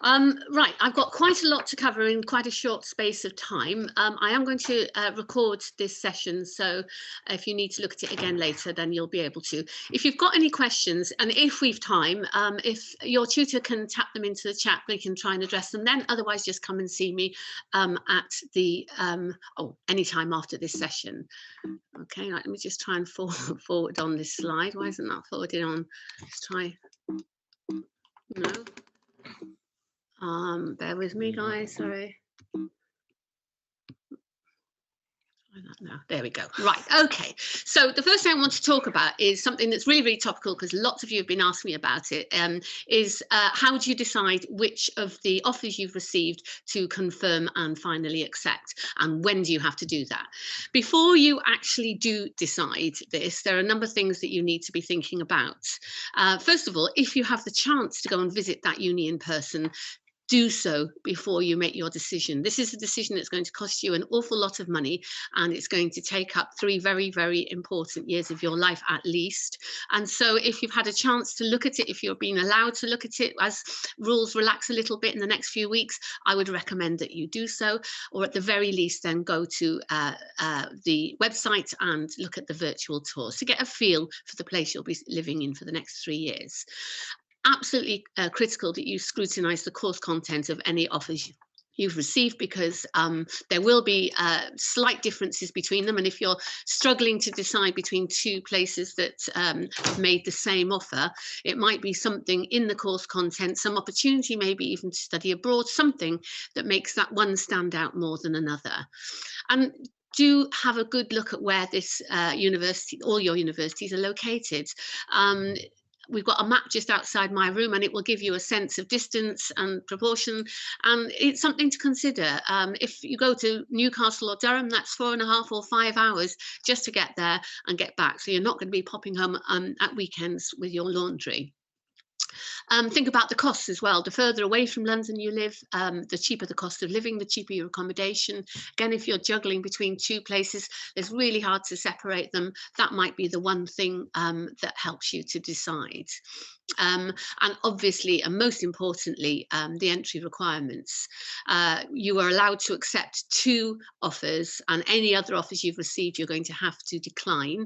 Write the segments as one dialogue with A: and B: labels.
A: Right, I've got quite a lot to cover in quite a short space of time. I am going to record this session, so if you need to look at it again later, then you'll be able to. If you've got any questions, and if we've time, if your tutor can tap them into the chat, we can try and address them then. Otherwise, just come and see me at the any time after this session. Okay, right, let me just try and forward on this slide. Why isn't that forwarded on? Let's try. No. Bear with me, guys. Sorry. No, there we go. Right. Okay. So the first thing I want to talk about is something that's really, really topical because lots of you have been asking me about it. Is how do you decide which of the offers you've received to confirm and finally accept, and when do you have to do that? Before you actually do decide this, there are a number of things that you need to be thinking about. First of all, if you have the chance to go and visit that uni in person, do so before you make your decision. This is a decision that's going to cost you an awful lot of money, and it's going to take up 3 very, very important years of your life at least. And so if you've had a chance to look at it, if you're being allowed to look at it as rules relax a little bit in the next few weeks, I would recommend that you do so, or at the very least then go to the website and look at the virtual tours to get a feel for the place you'll be living in for the next 3 years. Absolutely critical that you scrutinise the course content of any offers you've received, because there will be slight differences between them, and if you're struggling to decide between 2 places that have made the same offer, it might be something in the course content, some opportunity maybe even to study abroad, something that makes that one stand out more than another. And do have a good look at where this university, all your universities are located. We've got a map just outside my room, and it will give you a sense of distance and proportion, and it's something to consider. If you go to Newcastle or Durham, that's 4.5 or 5 hours just to get there and get back, so you're not going to be popping home at weekends with your laundry. Think about the costs as well. The further away from London you live, the cheaper the cost of living, the cheaper your accommodation. Again, if you're juggling between 2 places, it's really hard to separate them. That might be the one thing that helps you to decide. And obviously, and most importantly, the entry requirements. You are allowed to accept 2 offers, and any other offers you've received, you're going to have to decline.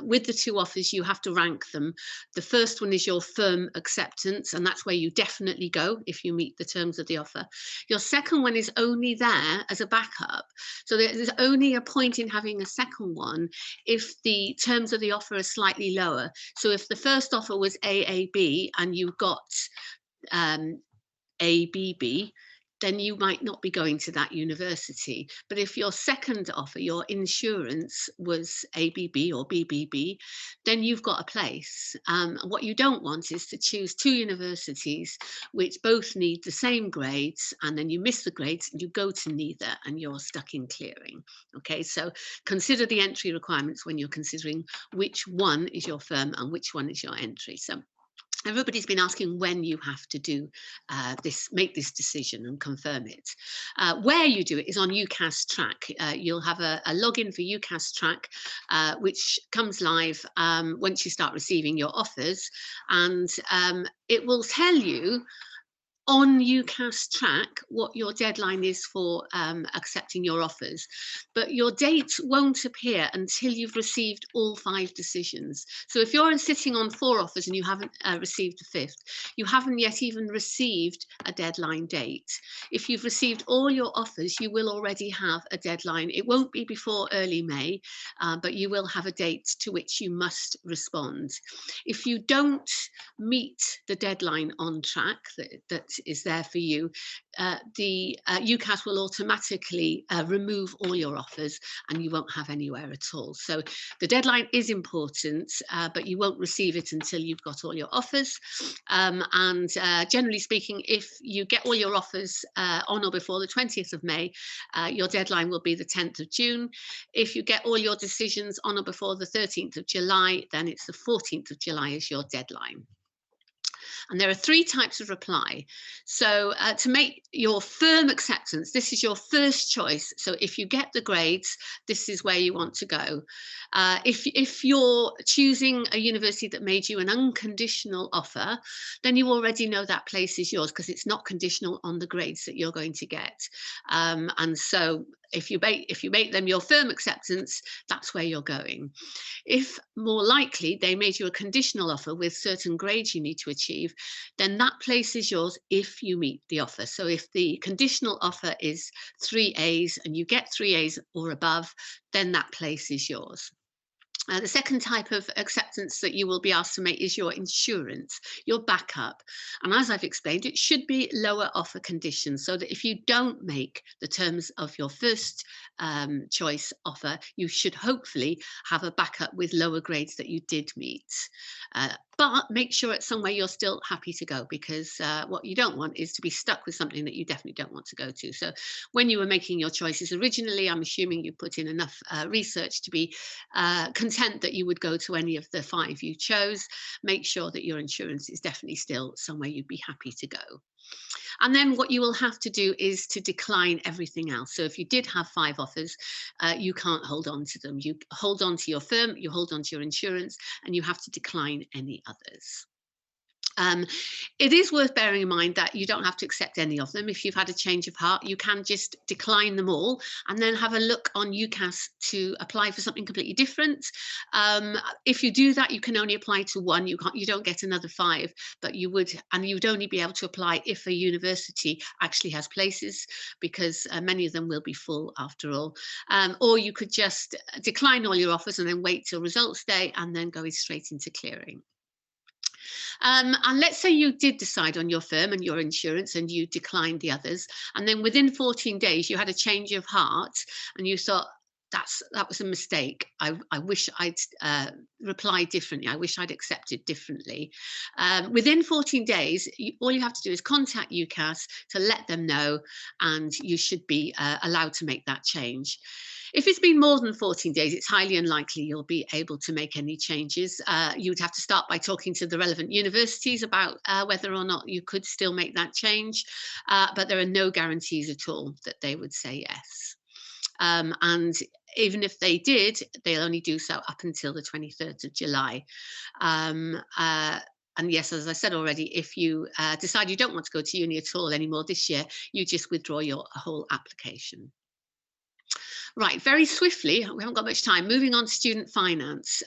A: With the 2 offers, you have to rank them. The first one is your firm acceptance, and that's where you definitely go if you meet the terms of the offer. Your second one is only there as a backup. So there's only a point in having a second one if the terms of the offer are slightly lower. So if the first offer was AAB and you got ABB, then you might not be going to that university. But if your second offer, your insurance, was ABB or BBB, then you've got a place. What you don't want is to choose 2 universities which both need the same grades, and then you miss the grades and you go to neither and you're stuck in clearing. Okay, so consider the entry requirements when you're considering which one is your firm and which one is your entry. So everybody's been asking when you have to do make this decision and confirm it. Where you do it is on UCAS Track. You'll have a login for UCAS Track, which comes live once you start receiving your offers, and it will tell you on UCAS Track what your deadline is for accepting your offers, but your date won't appear until you've received all 5 decisions. So if you're sitting on 4 offers and you haven't received a 5th, you haven't yet even received a deadline date. If you've received all your offers, you will already have a deadline. It won't be before early May, but you will have a date to which you must respond. If you don't meet the deadline on track that is there for you, the UCAS will automatically remove all your offers and you won't have anywhere at all. So the deadline is important, but you won't receive it until you've got all your offers. And generally speaking, if you get all your offers on or before the 20th of May, your deadline will be the 10th of June. If you get all your decisions on or before the 13th of July, then it's the 14th of July is your deadline. And there are three types of reply. So to make your firm acceptance, this is your first choice. So if you get the grades, this is where you want to go. If you're choosing a university that made you an unconditional offer, then you already know that place is yours because it's not conditional on the grades that you're going to get. And so if you make them your firm acceptance, that's where you're going. If more likely they made you a conditional offer with certain grades you need to achieve, then that place is yours if you meet the offer. So if the conditional offer is 3 A's and you get 3 A's or above, then that place is yours. The second type of acceptance that you will be asked to make is your insurance, your backup. And as I've explained, it should be lower offer conditions so that if you don't make the terms of your first choice offer, you should hopefully have a backup with lower grades that you did meet. But make sure it's somewhere you're still happy to go, because what you don't want is to be stuck with something that you definitely don't want to go to. So when you were making your choices originally, I'm assuming you put in enough research to be content that you would go to any of the 5 you chose. Make sure that your insurance is definitely still somewhere you'd be happy to go. And then what you will have to do is to decline everything else. So if you did have 5 offers, you can't hold on to them. You hold on to your firm, you hold on to your insurance, and you have to decline any others. It is worth bearing in mind that you don't have to accept any of them. If you've had a change of heart, you can just decline them all and then have a look on UCAS to apply for something completely different. If you do that, you can only apply to one. You don't get another 5, but you would only be able to apply if a university actually has places, because many of them will be full after all. Or you could just decline all your offers and then wait till results day and then go straight into clearing. And let's say you did decide on your firm and your insurance and you declined the others, and then within 14 days you had a change of heart and you thought, that was a mistake. I wish I'd replied differently. I wish I'd accepted differently. Within 14 days, all you have to do is contact UCAS to let them know, and you should be allowed to make that change. If it's been more than 14 days, it's highly unlikely you'll be able to make any changes. You would have to start by talking to the relevant universities about whether or not you could still make that change, but there are no guarantees at all that they would say yes. And even if they did, they'll only do so up until the 23rd of July. And yes, as I said already, if you decide you don't want to go to uni at all anymore this year, you just withdraw your whole application. Right, very swiftly, we haven't got much time, moving on to student finance.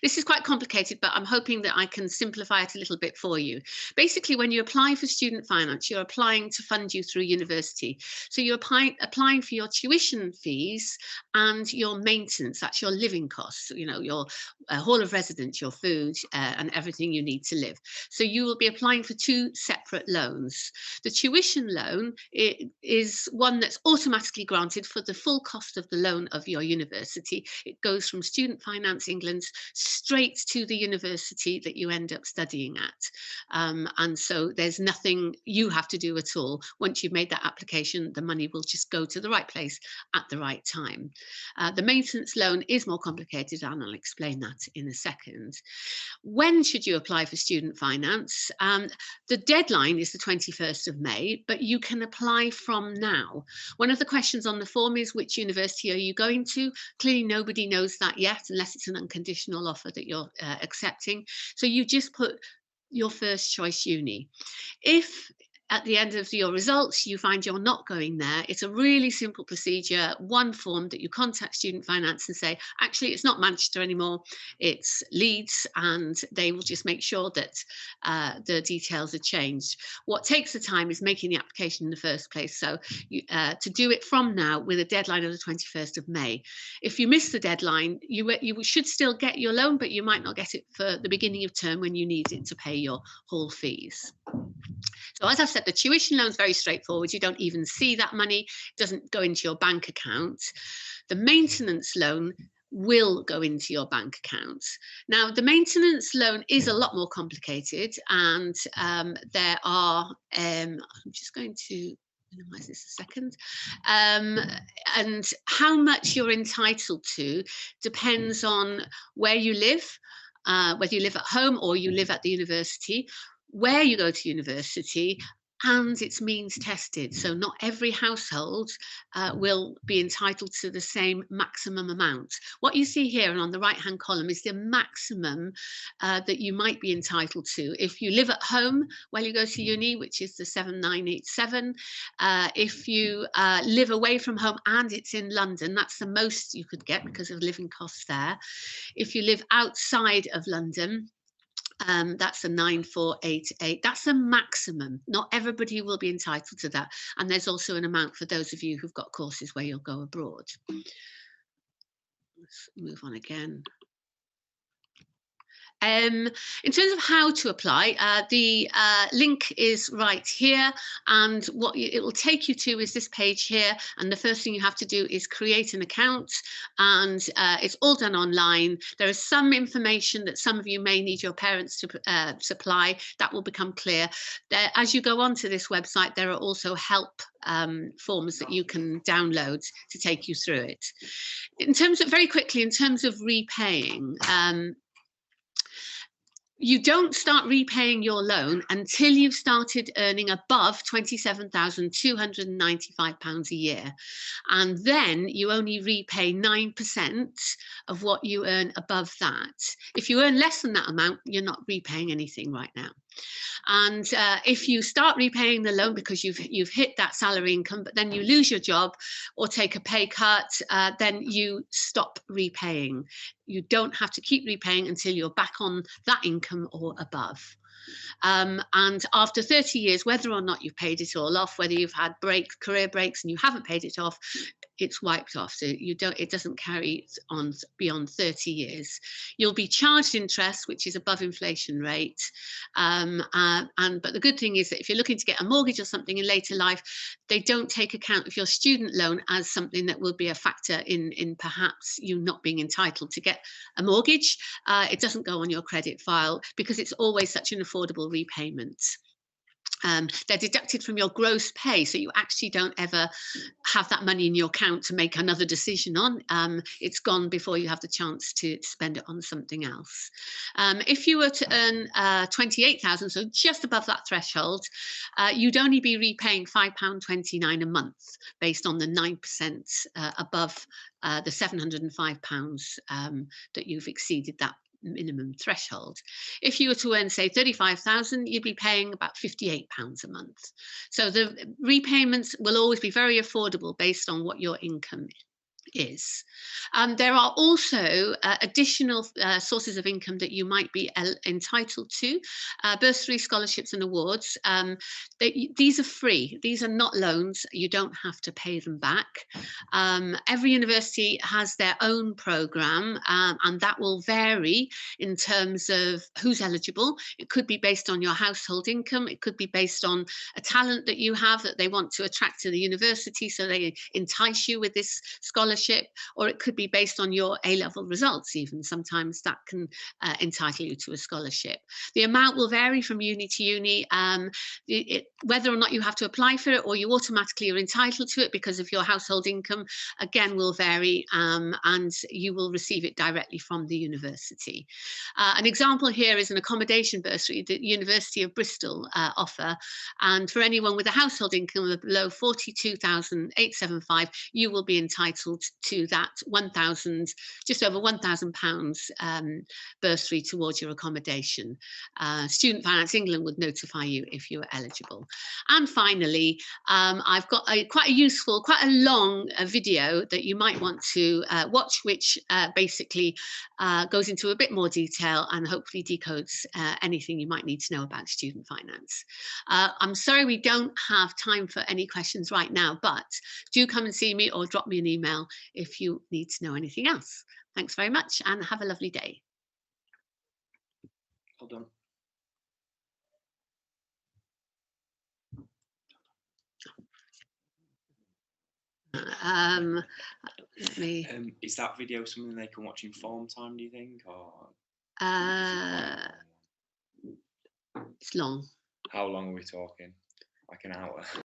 A: This is quite complicated, but I'm hoping that I can simplify it a little bit for you. Basically, when you apply for student finance, you're applying to fund you through university. So you're applying for your tuition fees and your maintenance, that's your living costs, your hall of residence, your food, and everything you need to live. So you will be applying for 2 separate loans. The tuition loan is one that's automatically granted for the full cost of the loan of your university. It goes from Student Finance England straight to the university that you end up studying at. And so there's nothing you have to do at all. Once you've made that application, the money will just go to the right place at the right time. The maintenance loan is more complicated, and I'll explain that in a second. When should you apply for student finance? The deadline is the 21st of May, but you can apply from now. One of the questions on the form is, which university are you going to? Clearly nobody knows that yet, unless it's an unconditional offer that you're accepting. So you just put your first choice uni. If at the end of your results you find you're not going there, it's a really simple procedure, one form that you contact Student Finance and say, actually it's not Manchester anymore, it's Leeds, and they will just make sure that the details are changed. What takes the time is making the application in the first place, so to do it from now with a deadline of the 21st of May. If you miss the deadline, you should still get your loan, but you might not get it for the beginning of term when you need it to pay your hall fees. So as I've said, the tuition loan is very straightforward. You don't even see that money. It doesn't go into your bank account. The maintenance loan will go into your bank account. Now, the maintenance loan is a lot more complicated, and there are, I'm just going to minimize this a second, and how much you're entitled to depends on where you live, whether you live at home or you live at the university, where you go to university, and it's means tested. So not every household will be entitled to the same maximum amount. What you see here and on the right hand column is the maximum that you might be entitled to. If you live at home while you go to uni, which is the 7987, if you live away from home and it's in London, that's the most you could get because of living costs there. If you live outside of London, that's a 9488. That's the maximum. Not everybody will be entitled to that. And there's also an amount for those of you who've got courses where you'll go abroad. Let's move on again. In terms of how to apply, the link is right here, and what it will take you to is this page here, and the first thing you have to do is create an account, and it's all done online. There is some information that some of you may need your parents to supply. That will become clear. As you go onto this website, there are also help forms that you can download to take you through it. In terms of, very quickly, in terms of repaying, you don't start repaying your loan until you've started earning above £27,295 a year. And then you only repay 9% of what you earn above that. If you earn less than that amount, you're not repaying anything right now. And if you start repaying the loan because you've hit that salary income, but then you lose your job or take a pay cut, then you stop repaying. You don't have to keep repaying until you're back on that income or above. And after 30 years, whether or not you've paid it all off, whether you've had career breaks and you haven't paid it off, it's wiped off. So it doesn't carry on beyond 30 years. You'll be charged interest, which is above inflation rate. But the good thing is that if you're looking to get a mortgage or something in later life, they don't take account of your student loan as something that will be a factor in perhaps you not being entitled to get a mortgage. It doesn't go on your credit file because it's always such an affordable repayment. They're deducted from your gross pay, so you actually don't ever have that money in your account to make another decision on. It's gone before you have the chance to spend it on something else. If you were to earn 28,000, so just above that threshold, you'd only be repaying £5.29 a month based on the 9% above the £705 that you've exceeded that minimum threshold. If you were to earn, say, 35,000, you'd be paying about £58 a month. So the repayments will always be very affordable based on what your income is. There are also additional sources of income that you might be entitled to. Bursary, scholarships and awards. These are free. These are not loans. You don't have to pay them back. Every university has their own programme, and that will vary in terms of who's eligible. It could be based on your household income. It could be based on a talent that you have that they want to attract to the university, so they entice you with this scholarship. Or it could be based on your A-level results even. Sometimes that can entitle you to a scholarship. The amount will vary from uni to uni. Whether or not you have to apply for it or you automatically are entitled to it because of your household income, again, will vary, and you will receive it directly from the university. An example here is an accommodation bursary that the University of Bristol offer. And for anyone with a household income of below 42,875, you will be entitled to that just over £1,000 bursary towards your accommodation. Student Finance England would notify you if you are eligible. And finally, I've got quite a useful, quite a long video that you might want to watch, which basically goes into a bit more detail and hopefully decodes anything you might need to know about student finance. I'm sorry we don't have time for any questions right now, but do come and see me or drop me an email if you need to know anything else. Thanks very much and have a lovely day.
B: Well done.
A: Let me.
B: Is that video something they can watch in form time, do you think? Or
A: It's long.
B: How long are we talking? Like an hour?